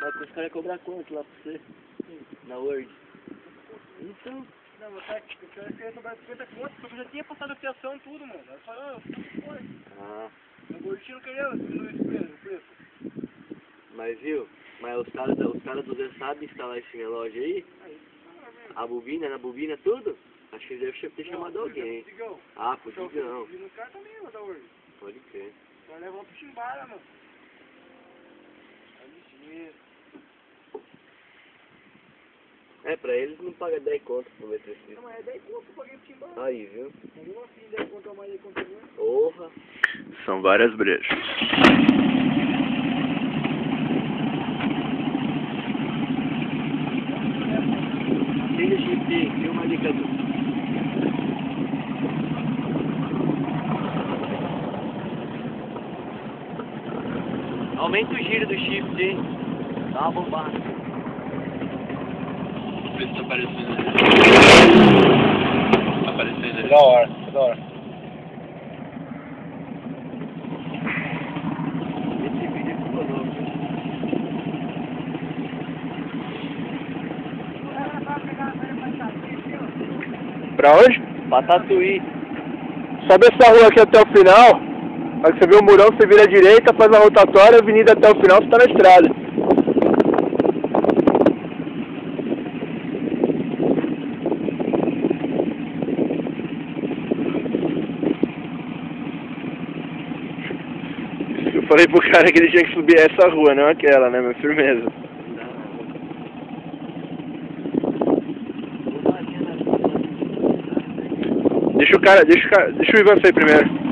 Mas os caras cobrar quanto lá pra você? Na Word? Então. Não, mas tá, eu queria cobrar 50 contos, porque eu já tinha passado a fiação e tudo, mano. Aí falou, eu foi. Ah. O gordinho não queria diminuir o preço. Mas viu? Mas os caras do Zé sabem instalar esse relógio aí? Aí, A bobina, na bobina, tudo? Acho que eles devem ter chamado alguém. Ah, pro Digão. O cara também, ó, da Word. Pode crer. Vai levar pro Chimbara, mano. Aí, É, pra eles não paga 10 conto pro eletricista. não, mas é 10 conto que eu paguei pro Chimbara. Aí, viu? Mas mesmo assim, 10 conto a mais aí continua. Porra. São várias brejas. Liga o chip, filma ali, Cadu. Aumenta o giro do shift, hein? Dá uma bombada. Vê se tá aparecendo ali. Tá aparecendo ali. Da hora, da hora. Esse vídeo ficou louco. Pra onde? Pra Tatuí. Sobe essa rua aqui até o final. Aí você vê o murão, você vira à direita, faz a rotatória, avenida até o final, você tá na estrada. Eu falei pro cara que ele tinha que subir essa rua, não aquela, né, meu? Firmeza. Deixa o Ivan sair primeiro.